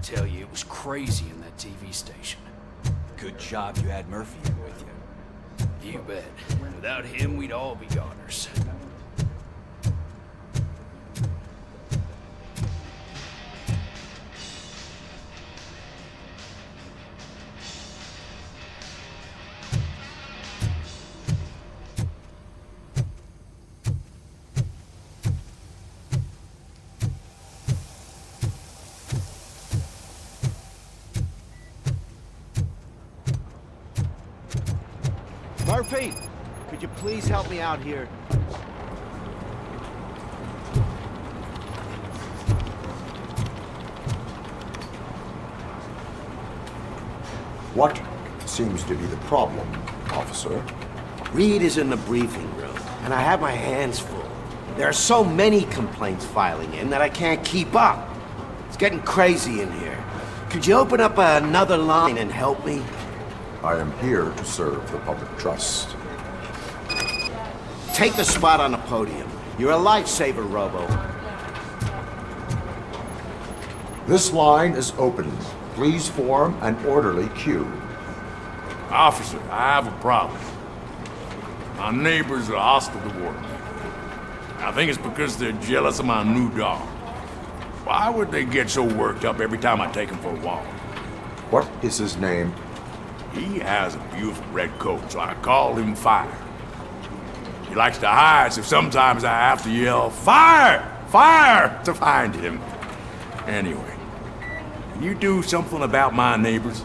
tell you, it was crazy in that TV station. Good job you had Murphy in with you. You bet. Without him, we'd all be goners. Murphy, could you please help me out here? What seems to be the problem, officer? Reed is in the briefing room, and I have my hands full. There are so many complaints filing in that I can't keep up. It's getting crazy in here. Could you open up another line and help me? I am here to serve the public trust. Take the spot on the podium. You're a lifesaver, Robo. This line is open. Please form an orderly queue. Officer, I have a problem. My neighbors are hostile toward me. I think it's because they're jealous of my new dog. Why would they get so worked up every time I take him for a walk? What is his name? He has a beautiful red coat, so I call him Fire. He likes to hide, so sometimes I have to yell, "Fire! Fire!" to find him. Anyway, can you do something about my neighbors?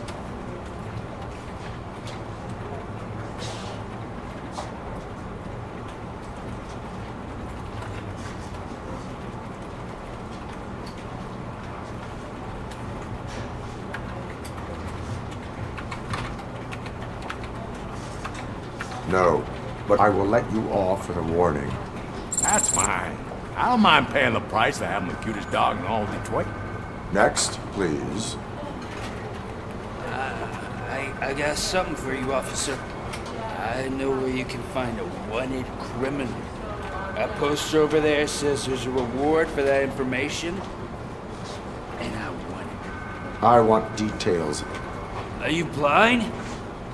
No, but I will let you off with a warning. That's fine. I don't mind paying the price for having the cutest dog in all of Detroit. Next, please. I got something for you, officer. I know where you can find a wanted criminal. That poster over there says there's a reward for that information, and I want it. I want details. Are you blind?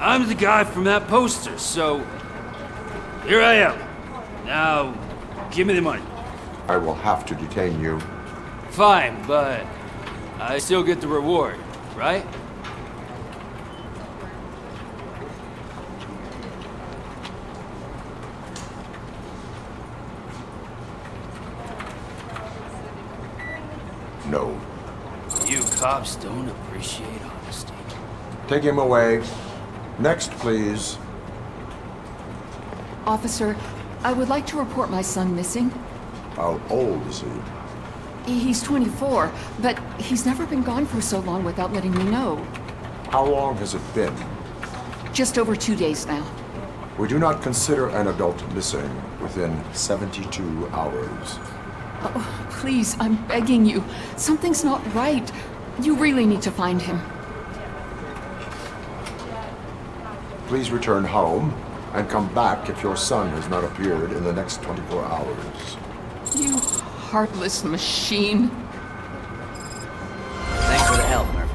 I'm the guy from that poster, so here I am. Now, give me the money. I will have to detain you. Fine, but I still get the reward, right? No. You cops don't appreciate honesty. Take him away. Next, please. Officer, I would like to report my son missing. How old is he? He's 24, but he's never been gone for so long without letting me know. How long has it been? Just over 2 days now. We do not consider an adult missing within 72 hours. Oh, please, I'm begging you. Something's not right. You really need to find him. Please return home and come back if your son has not appeared in the next 24 hours. You heartless machine. Thanks for the help, Murphy.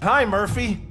Hi, Murphy.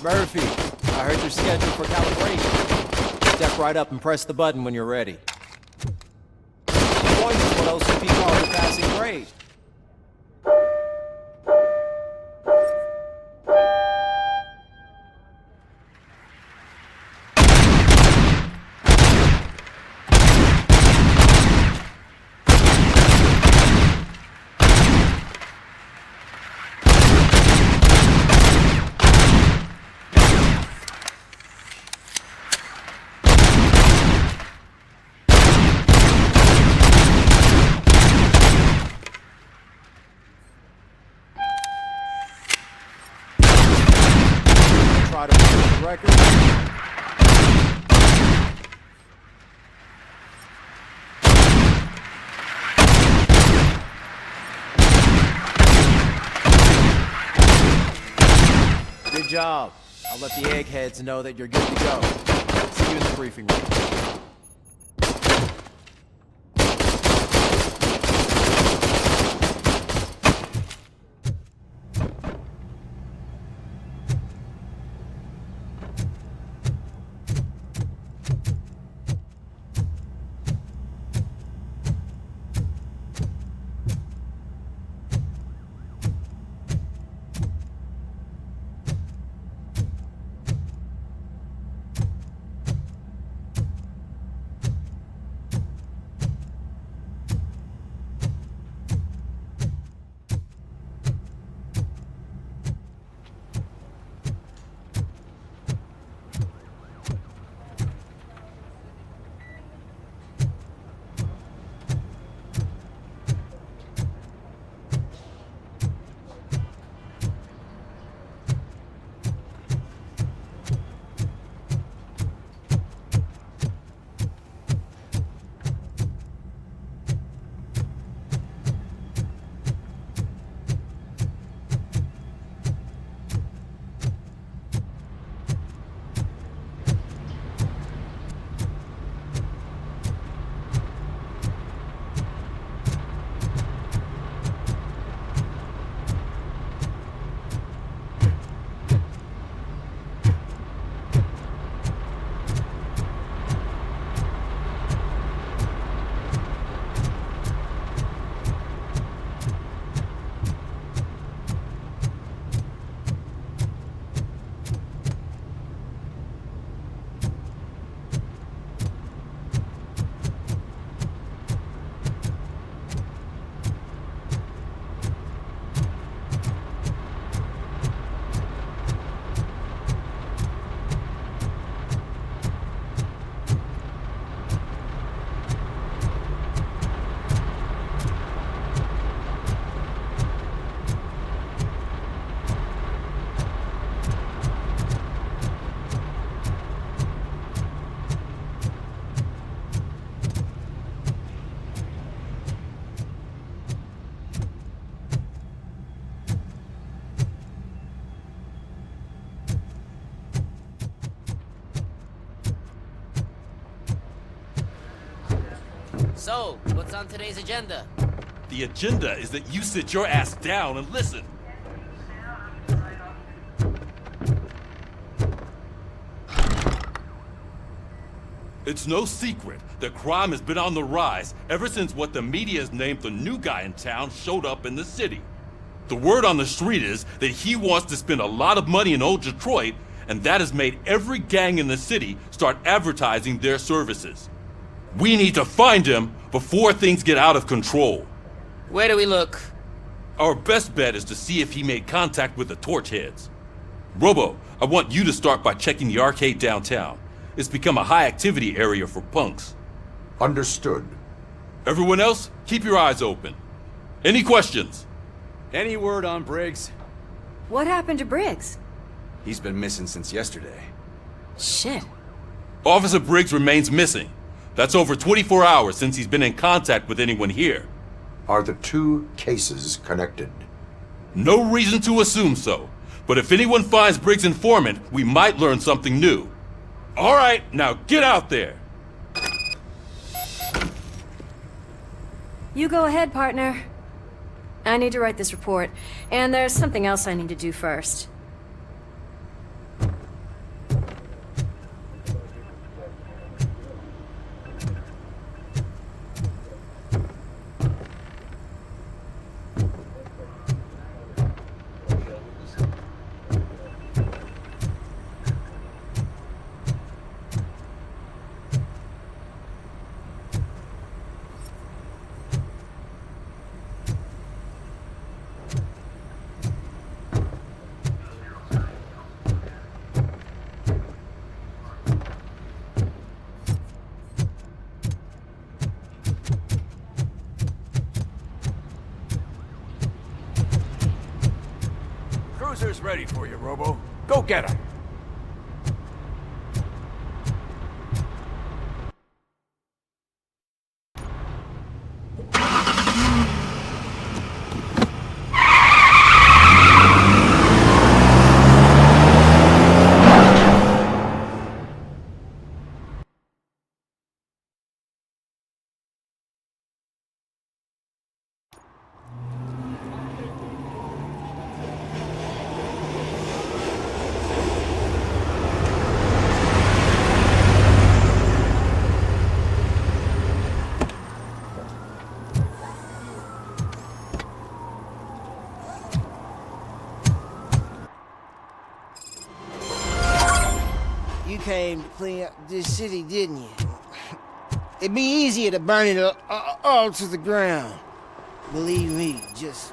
Murphy, I heard you're scheduled for calibration. Step right up and press the button when you're ready. Point is what OCP calls a passing grade. Try to break the record. Good job. I'll let the eggheads know that you're good to go. See you in the briefing room. So, what's on today's agenda? The agenda is that you sit your ass down and listen. It's no secret that crime has been on the rise ever since what the media has named the new guy in town showed up in the city. The word on the street is that he wants to spend a lot of money in old Detroit, and that has made every gang in the city start advertising their services. We need to find him before things get out of control. Where do we look? Our best bet is to see if he made contact with the torch heads. Robo, I want you to start by checking the arcade downtown. it's become a high-activity area for punks. Understood. Everyone else, keep your eyes open. Any questions? Any word on Briggs? What happened to Briggs? He's been missing since yesterday. Shit. Officer Briggs remains missing. That's over 24 hours since he's been in contact with anyone here. Are the two cases connected? No reason to assume so. But if anyone finds Briggs' informant, we might learn something new. All right, now get out there. You go ahead, partner. I need to write this report, and there's something else I need to do first. Cruiser's ready for you, Robo. Go get him. You came to clean up this city, didn't you? It'd be easier to burn it all to the ground. Believe me, just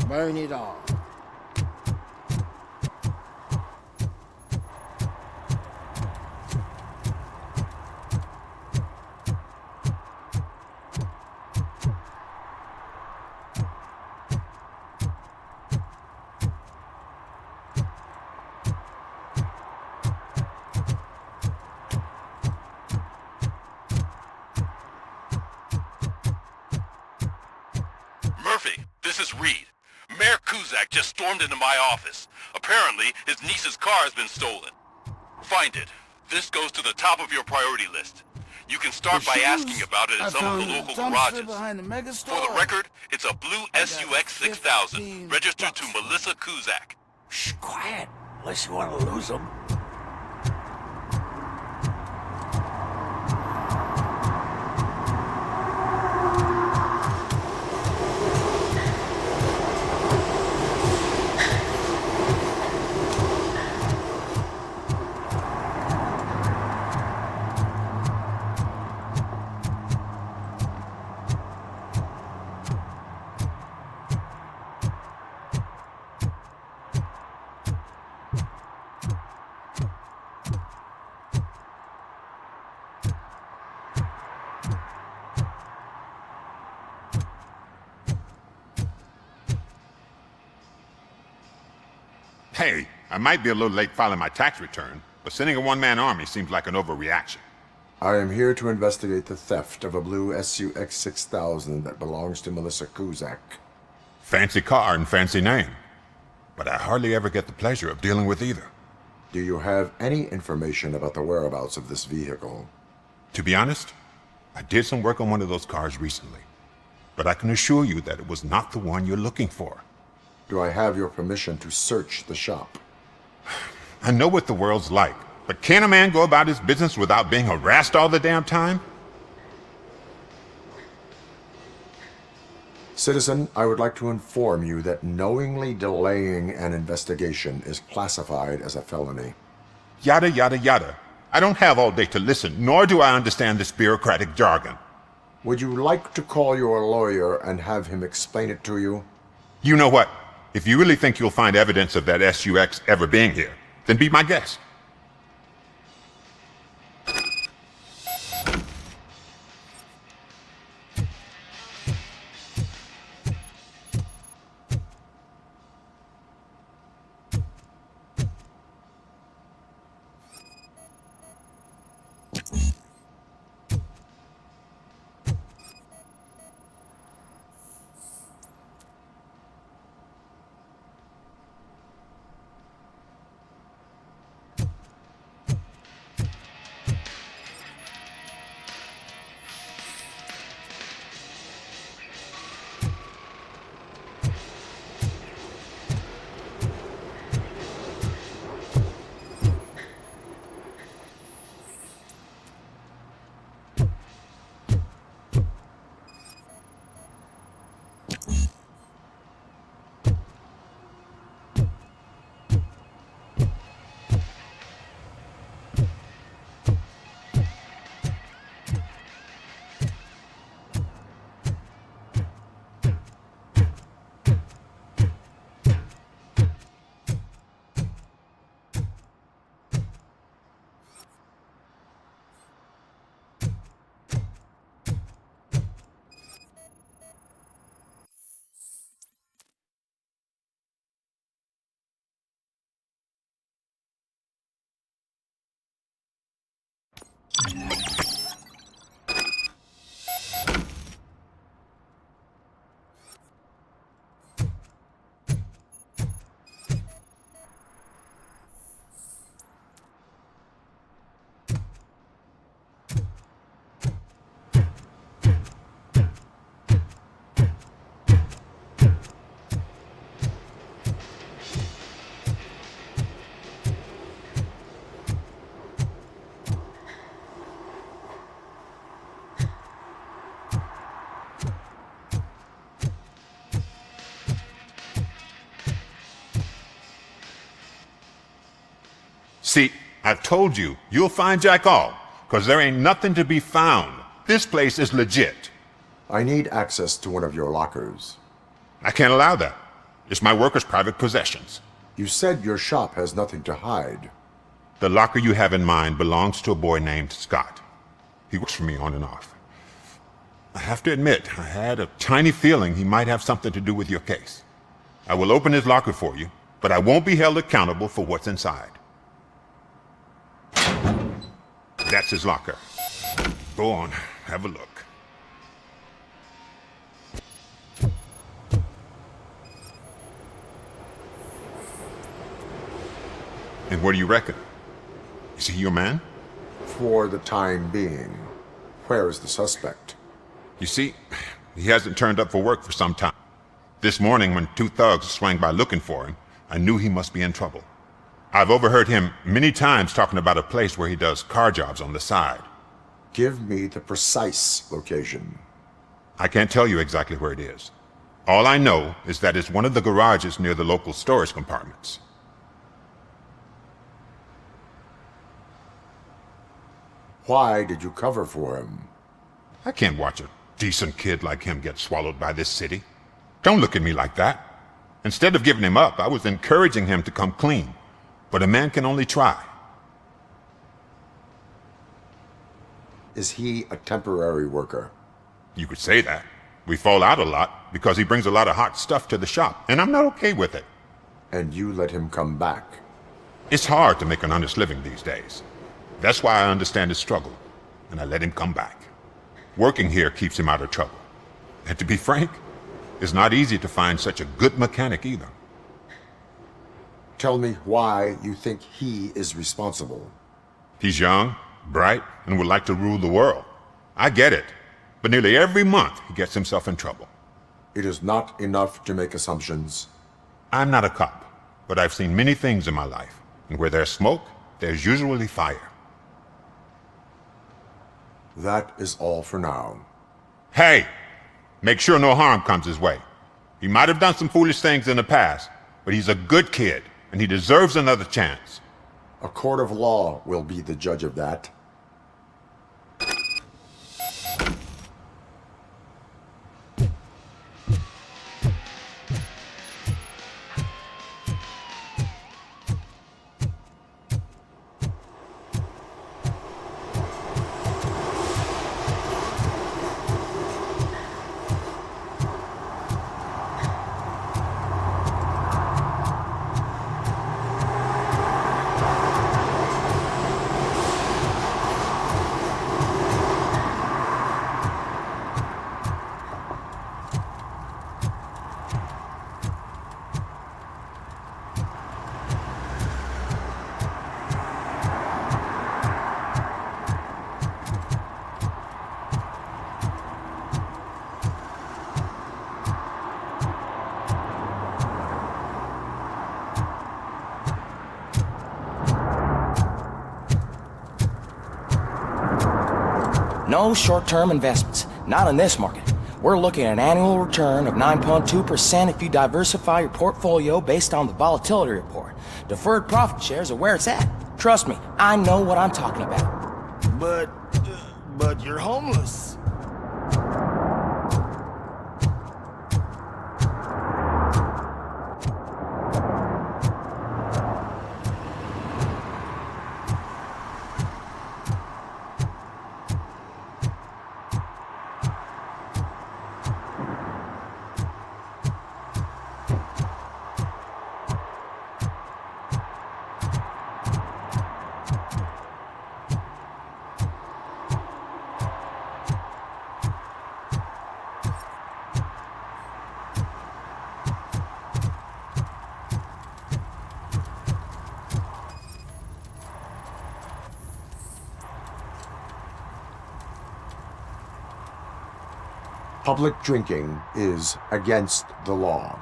burn it all. Murphy, this is Reed. Mayor Kuzak just stormed into my office. Apparently, his niece's car has been stolen. Find it. This goes to the top of your priority list. You can start by asking about it in some of the local garages. For the record, it's a blue SUX 6000, registered to Melissa Kuzak. Shh, quiet. Unless you want to lose them. Hey, I might be a little late filing my tax return, but sending a one-man army seems like an overreaction. I am here to investigate the theft of a blue SUX 6000 that belongs to Melissa Kuzak. Fancy car and fancy name, but I hardly ever get the pleasure of dealing with either. Do you have any information about the whereabouts of this vehicle? To be honest, I did some work on one of those cars recently, but I can assure you that it was not the one you're looking for. Do I have your permission to search the shop? I know what the world's like, but can a man go about his business without being harassed all the damn time? Citizen, I would like to inform you that knowingly delaying an investigation is classified as a felony. Yada, yada, yada. I don't have all day to listen, nor do I understand this bureaucratic jargon. Would you like to call your lawyer and have him explain it to you? You know what? If you really think you'll find evidence of that SUX ever being here, then be my guest. see, I told you, you'll find Jack all, because there ain't nothing to be found. This place is legit. I need access to one of your lockers. I can't allow that. It's my workers' private possessions. You said your shop has nothing to hide. The locker you have in mind belongs to a boy named Scott. He works for me on and off. I have to admit, I had a tiny feeling he might have something to do with your case. I will open his locker for you, but I won't be held accountable for what's inside. That's his locker. Go on, have a look. And what do you reckon? Is he your man? For the time being. Where is the suspect? You see, he hasn't turned up for work for some time. This morning, when two thugs swang by looking for him, I knew he must be in trouble. I've overheard him many times talking about a place where he does car jobs on the side. Give me the precise location. I can't tell you exactly where it is. All I know is that it's one of the garages near the local storage compartments. Why did you cover for him? I can't watch a decent kid like him get swallowed by this city. Don't look at me like that. Instead of giving him up, I was encouraging him to come clean. But a man can only try. Is he a temporary worker? You could say that. We fall out a lot because he brings a lot of hot stuff to the shop, and I'm not okay with it. And you let him come back? It's hard to make an honest living these days. That's why I understand his struggle, and I let him come back. Working here keeps him out of trouble. And to be frank, it's not easy to find such a good mechanic either. Tell me why you think he is responsible. He's young, bright, and would like to rule the world. I get it, but nearly every month he gets himself in trouble. It is not enough to make assumptions. I'm not a cop, but I've seen many things in my life, and where there's smoke, there's usually fire. That is all for now. Hey! Make sure no harm comes his way. He might have done some foolish things in the past, but he's a good kid, and he deserves another chance. A court of law will be the judge of that. No short-term investments, not in this market. We're looking at an annual return of 9.2% if you diversify your portfolio based on the volatility report. Deferred profit shares are where it's at. Trust me, I know what I'm talking about. But you're homeless. Public drinking is against the law.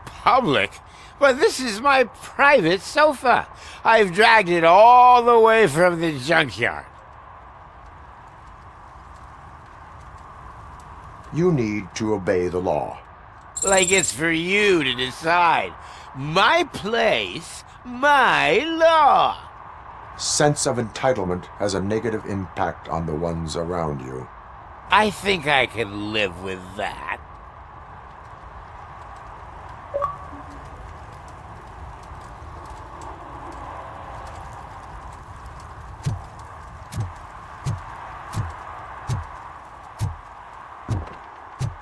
Public? But this is my private sofa. I've dragged it all the way from the junkyard. You need to obey the law. Like it's for you to decide. My place, my law. sense of entitlement has a negative impact on the ones around you. I think I can live with that.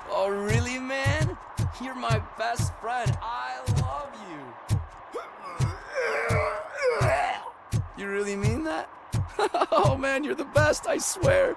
Oh, really, man? You're my best friend. I love you. You really mean that? Oh, man, you're the best, I swear.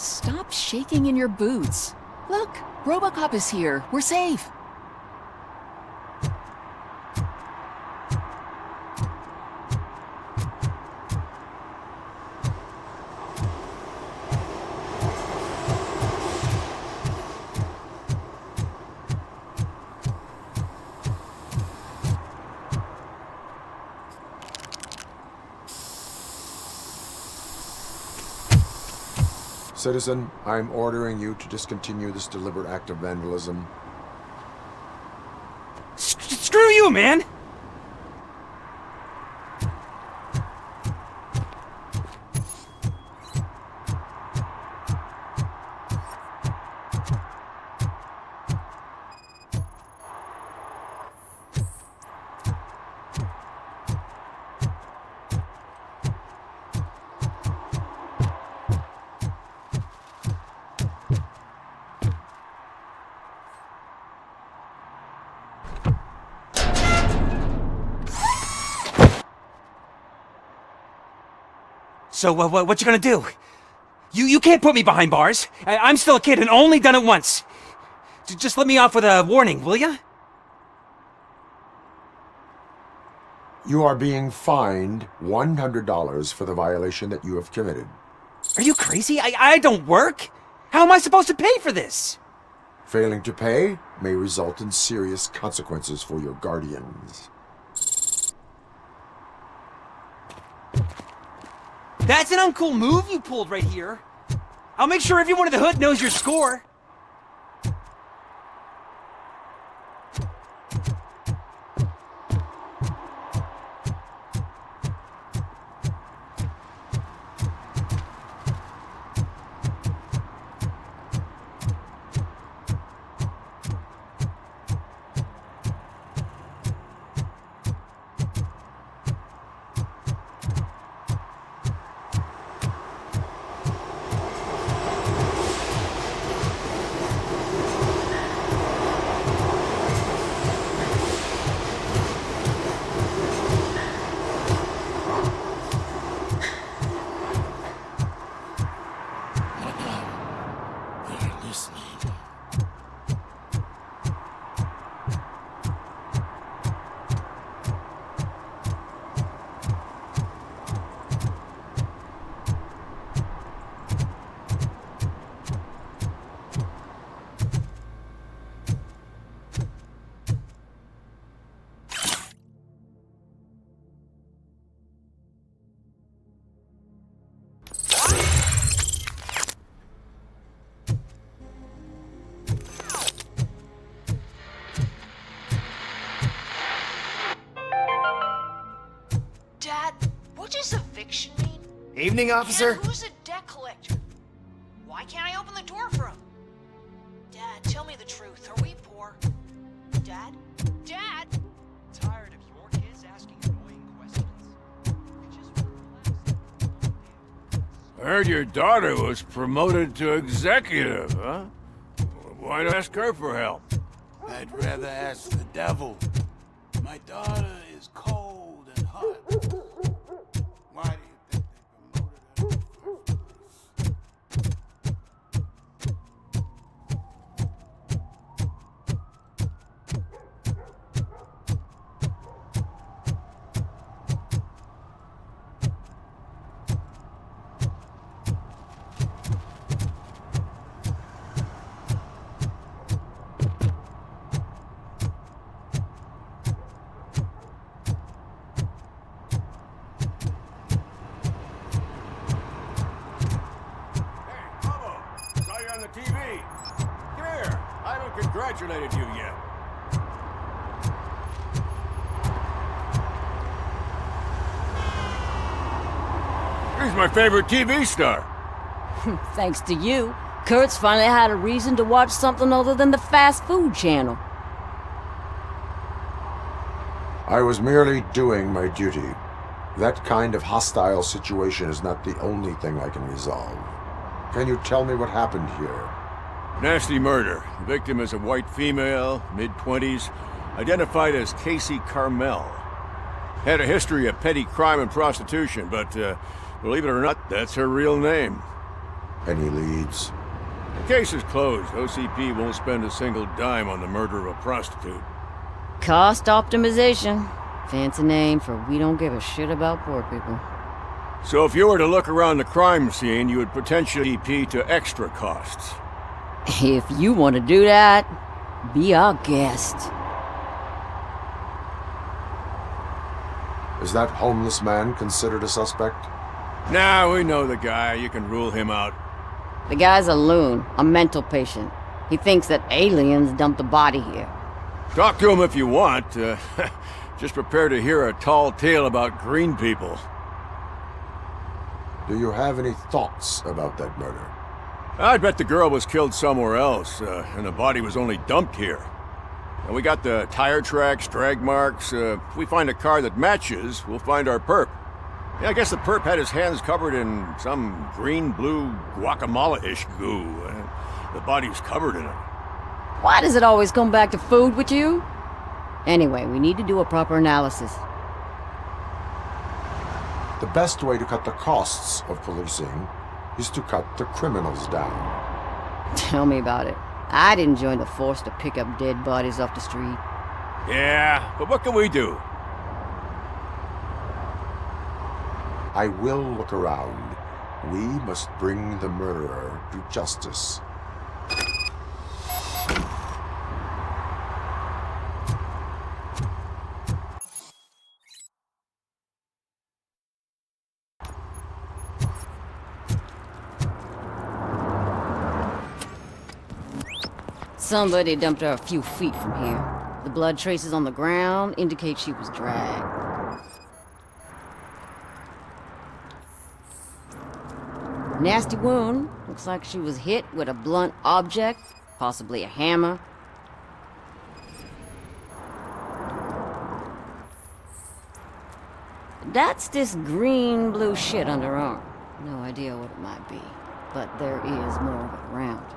Stop shaking in your boots. Look, Robocop is here. We're safe. Citizen, I'm ordering you to discontinue this deliberate act of vandalism. Screw you, man! So, what you gonna do? You can't put me behind bars. I'm still a kid and only done it once. Just let me off with a warning, will ya? You are being fined $100 for the violation that you have committed. Are you crazy? I don't work. How am I supposed to pay for this? Failing to pay may result in serious consequences for your guardians. That's an uncool move you pulled right here. I'll make sure everyone in the hood knows your score. What does eviction mean? Evening, officer. And who's a debt collector? Why can't I open the door for him? Dad, tell me the truth. Are we poor? Dad? Dad? Tired of your kids asking annoying questions? I heard your daughter was promoted to executive, huh? Why not ask her for help? I'd rather ask the devil. My daughter is cold and hot. Why do you think they promoted her? TV. Come here. I haven't congratulated you yet. He's my favorite TV star. Thanks to you, Kurt's finally had a reason to watch something other than the fast food channel. I was merely doing my duty. That kind of hostile situation is not the only thing I can resolve. Can you tell me what happened here? Nasty murder. The victim is a white female, mid-20s, identified as Casey Carmel. Had a history of petty crime and prostitution, but believe it or not, that's her real name. Any leads? The case is closed. OCP won't spend a single dime on the murder of a prostitute. Cost optimization. Fancy name for we don't give a shit about poor people. So if you were to look around the crime scene, you would potentially EP to extra costs. If you want to do that, be our guest. Is that homeless man considered a suspect? Nah, we know the guy. You can rule him out. The guy's a loon, a mental patient. He thinks that aliens dumped the body here. Talk to him if you want. Just prepare to hear a tall tale about green people. Do you have any thoughts about that murder? I'd bet the girl was killed somewhere else, and the body was only dumped here. And we got the tire tracks, drag marks. If we find a car that matches, we'll find our perp. Yeah, I guess the perp had his hands covered in some green-blue guacamole-ish goo. The body's covered in it. Why does it always come back to food with you? Anyway, we need to do a proper analysis. The best way to cut the costs of policing is to cut the criminals down. Tell me about it. I didn't join the force to pick up dead bodies off the street. Yeah, but what can we do? I will look around. We must bring the murderer to justice. Somebody dumped her a few feet from here. The blood traces on the ground indicate she was dragged. Nasty wound. Looks like she was hit with a blunt object, possibly a hammer. That's this green-blue shit under her arm. No idea what it might be, but there is more of it around.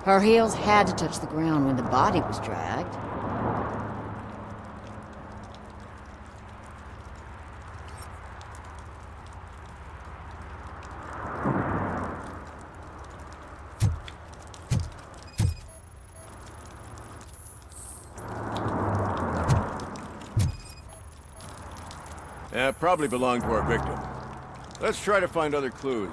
Her heels had to touch the ground when the body was dragged. Yeah, probably belonged to our victim. Let's try to find other clues.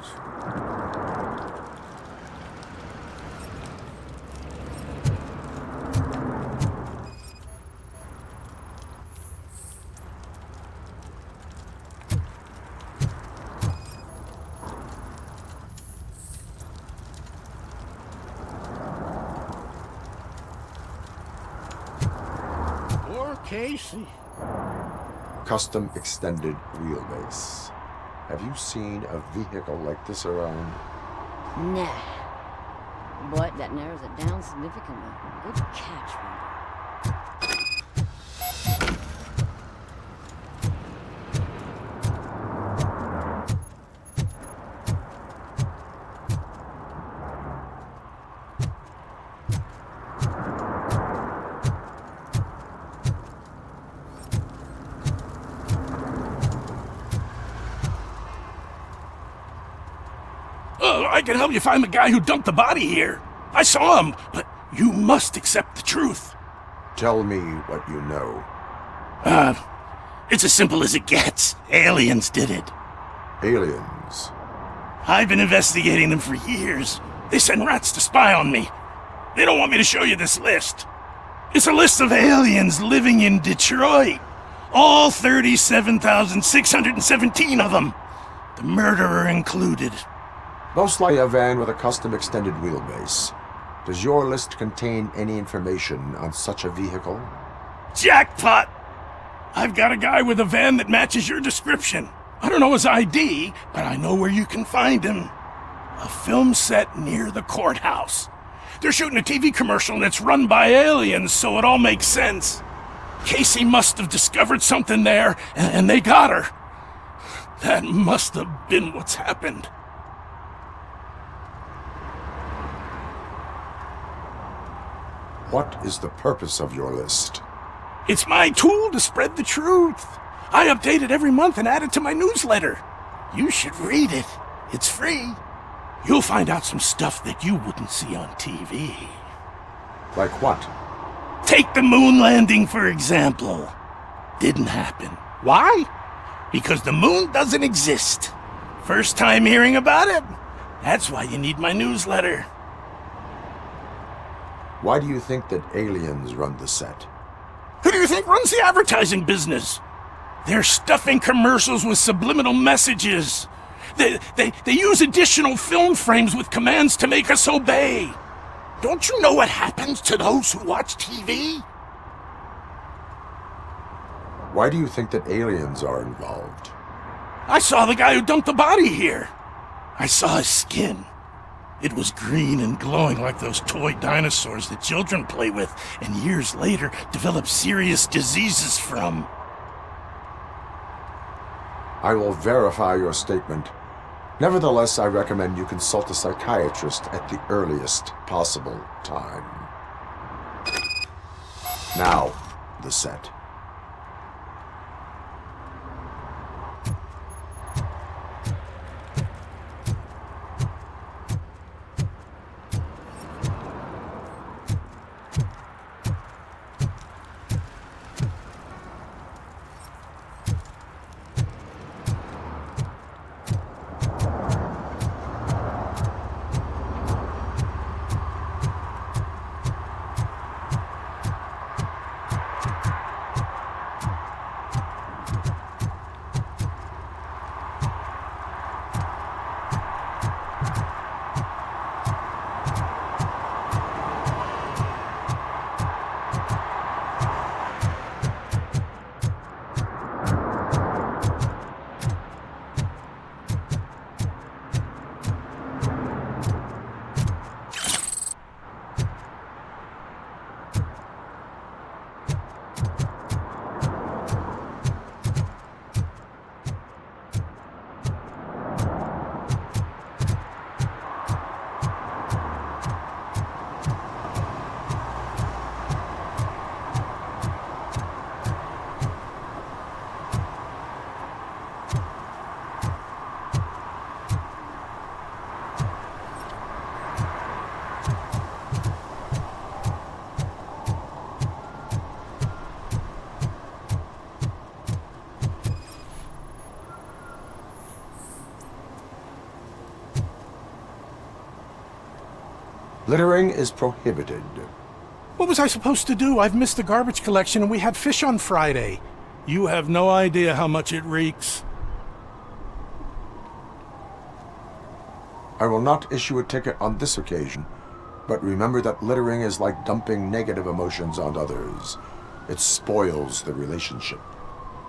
Poor Casey. Custom extended wheelbase. Have you seen a vehicle like this around? Nah. But that narrows it down significantly. Good catch, Reader. I can help you find the guy who dumped the body here. I saw him, but you must accept the truth. Tell me what you know. It's as simple as it gets. Aliens did it. Aliens? I've been investigating them for years. They send rats to spy on me. They don't want me to show you this list. It's a list of aliens living in Detroit. All 37,617 of them. The murderer included. Most likely a van with a custom extended wheelbase. Does your list contain any information on such a vehicle? Jackpot! I've got a guy with a van that matches your description. I don't know his ID, but I know where you can find him. A film set near the courthouse. They're shooting a TV commercial and it's run by aliens, so it all makes sense. Casey must have discovered something there, and they got her. That must have been what's happened. What is the purpose of your list? It's my tool to spread the truth. I update it every month and add it to my newsletter. You should read it. It's free. You'll find out some stuff that you wouldn't see on TV. Like what? Take the moon landing, for example. Didn't happen. Why? Because the moon doesn't exist. First time hearing about it? That's why you need my newsletter. Why do you think that aliens run the set? Who do you think runs the advertising business? They're stuffing commercials with subliminal messages. They use additional film frames with commands to make us obey. Don't you know what happens to those who watch TV? Why do you think that aliens are involved? I saw the guy who dumped the body here. I saw his skin. It was green and glowing like those toy dinosaurs that children play with and years later develop serious diseases from. I will verify your statement. Nevertheless, I recommend you consult a psychiatrist at the earliest possible time. Now, the set. Littering is prohibited. What was I supposed to do? I've missed the garbage collection and we had fish on Friday. You have no idea how much it reeks. I will not issue a ticket on this occasion, but remember that littering is like dumping negative emotions on others. It spoils the relationship.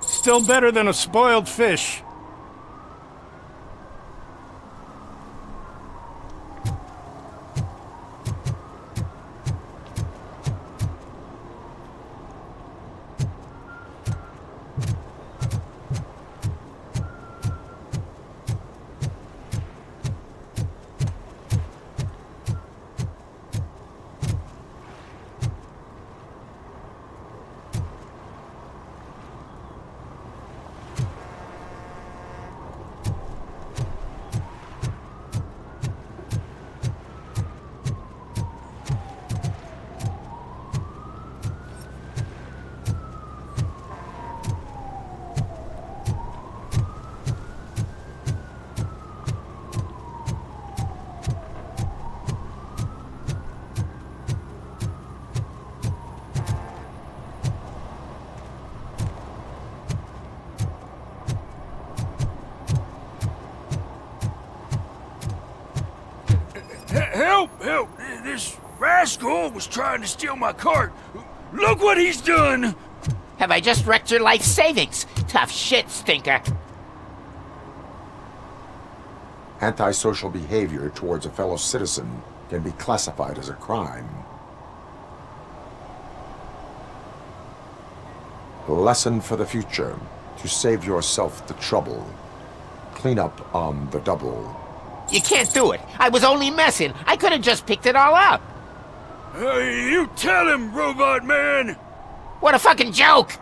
Still better than a spoiled fish. Help! Help! This rascal was trying to steal my cart. Look what he's done! Have I just wrecked your life savings? Tough shit, stinker. Antisocial behavior towards a fellow citizen can be classified as a crime. Lesson for the future: to save yourself the trouble. Clean up on the double. You can't do it. I was only messing. I could have just picked it all up. You tell him, Robot Man! What a fucking joke!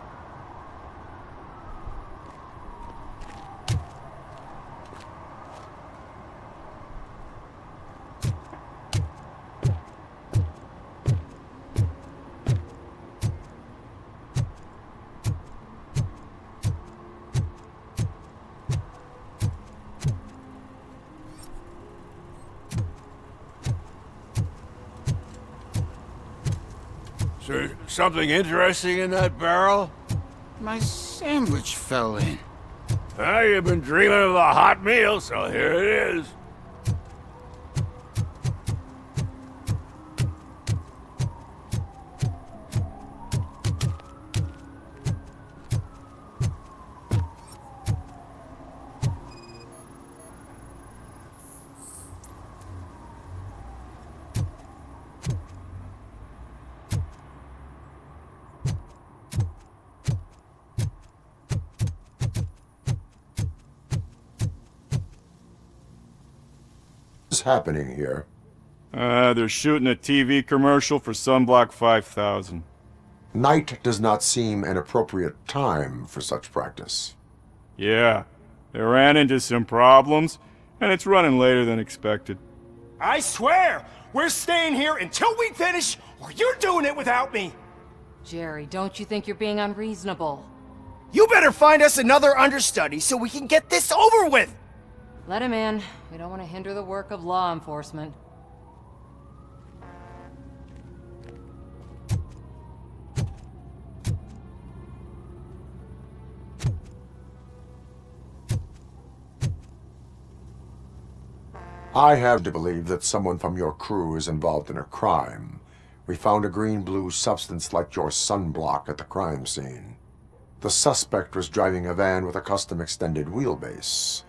Is there something interesting in that barrel? My sandwich fell in. You've been dreaming of a hot meal, so here it is. What's happening here? They're shooting a TV commercial for Sunblock 5000. Night does not seem an appropriate time for such practice. Yeah, they ran into some problems, and it's running later than expected. I swear, we're staying here until we finish, or you're doing it without me! Jerry, don't you think you're being unreasonable? You better find us another understudy so we can get this over with! Let him in. We don't want to hinder the work of law enforcement. I have to believe that someone from your crew is involved in a crime. We found a green-blue substance like your sunblock at the crime scene. The suspect was driving a van with a custom extended wheelbase.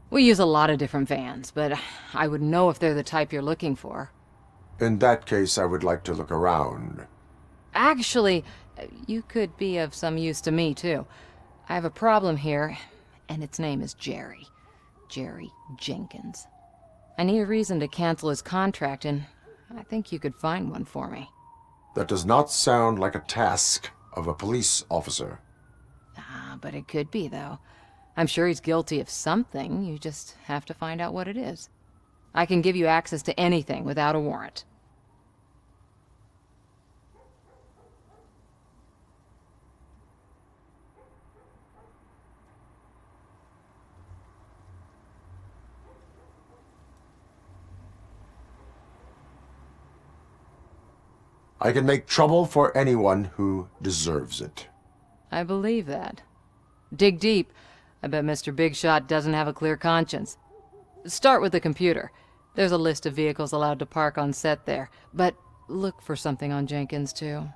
We use a lot of different vans, but I wouldn't know if they're the type you're looking for. In that case, I would like to look around. Actually, you could be of some use to me, too. I have a problem here, and its name is Jerry. Jerry Jenkins. I need a reason to cancel his contract, and I think you could find one for me. That does not sound like a task of a police officer. But it could be, though. I'm sure he's guilty of something. You just have to find out what it is. I can give you access to anything without a warrant. I can make trouble for anyone who deserves it. I believe that. Dig deep. I bet Mr. Big Shot doesn't have a clear conscience. Start with the computer. There's a list of vehicles allowed to park on set there, but look for something on Jenkins, too.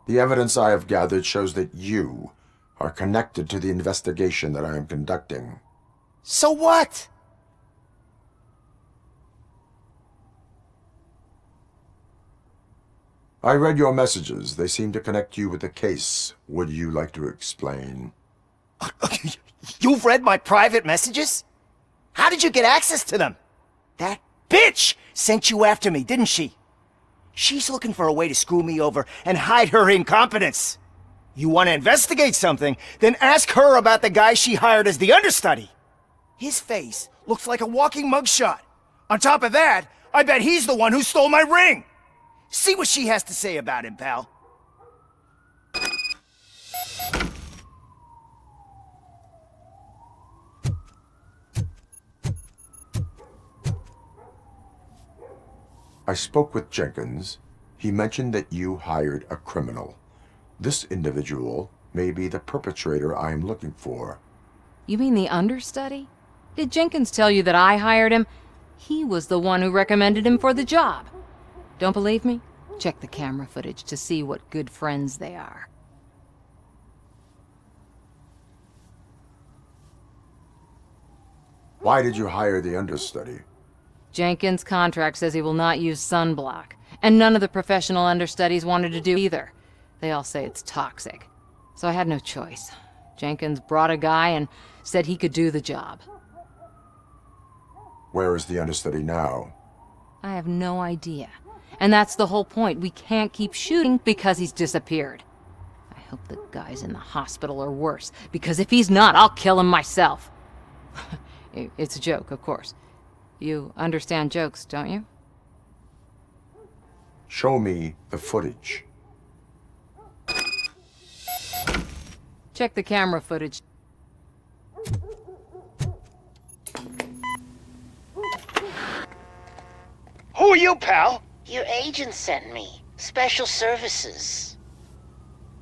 The evidence I have gathered shows that you are connected to the investigation that I am conducting. So what? I read your messages. They seem to connect you with the case. Would you like to explain? You've read my private messages? How did you get access to them? That bitch sent you after me, didn't she? She's looking for a way to screw me over and hide her incompetence. You want to investigate something, then ask her about the guy she hired as the understudy. His face looks like a walking mugshot. On top of that, I bet he's the one who stole my ring. See what she has to say about him, pal. I spoke with Jenkins. He mentioned that you hired a criminal. This individual may be the perpetrator I am looking for. You mean the understudy? Did Jenkins tell you that I hired him? He was the one who recommended him for the job. Don't believe me? Check the camera footage to see what good friends they are. Why did you hire the understudy? Jenkins' contract says he will not use sunblock, and none of the professional understudies wanted to do either. They all say it's toxic. So I had no choice. Jenkins brought a guy and said he could do the job. Where is the understudy now? I have no idea. And that's the whole point. We can't keep shooting because he's disappeared. I hope the guy's in the hospital or worse, because if he's not, I'll kill him myself. It's a joke, of course. You understand jokes, don't you? Show me the footage. Check the camera footage. Who are you, pal? Your agent sent me. Special services.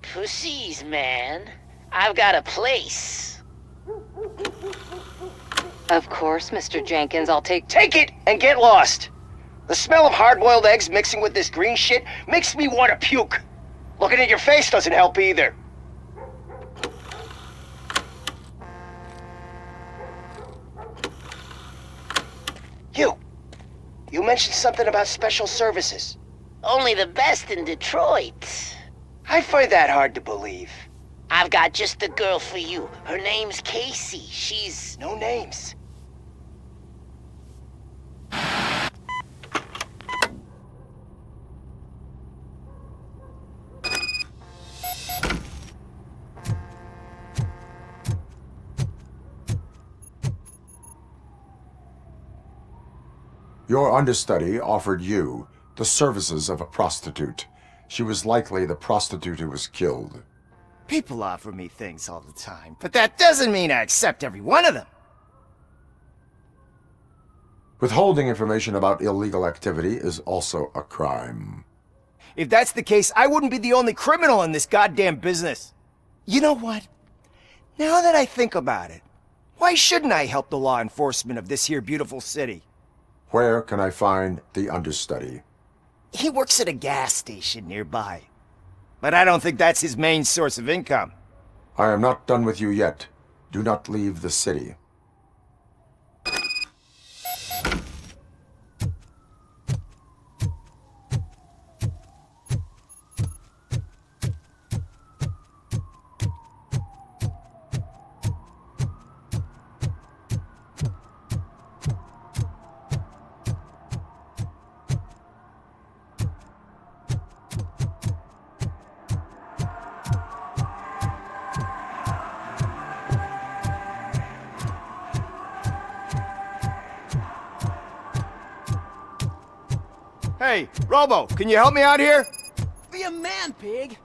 Pussies, man. I've got a place. Of course, Mr. Jenkins, I'll take it and get lost. The smell of hard-boiled eggs mixing with this green shit makes me want to puke. Looking at your face doesn't help either. You mentioned something about special services. Only the best in Detroit. I find that hard to believe. I've got just the girl for you. Her name's Casey. She's... No names. Your understudy offered you the services of a prostitute. She was likely the prostitute who was killed. People offer me things all the time, but that doesn't mean I accept every one of them. Withholding information about illegal activity is also a crime. If that's the case, I wouldn't be the only criminal in this goddamn business. You know what? Now that I think about it, why shouldn't I help the law enforcement of this here beautiful city? Where can I find the understudy? He works at a gas station nearby. But I don't think that's his main source of income. I am not done with you yet. Do not leave the city. Hey, Robo, can you help me out here? Be a man, pig.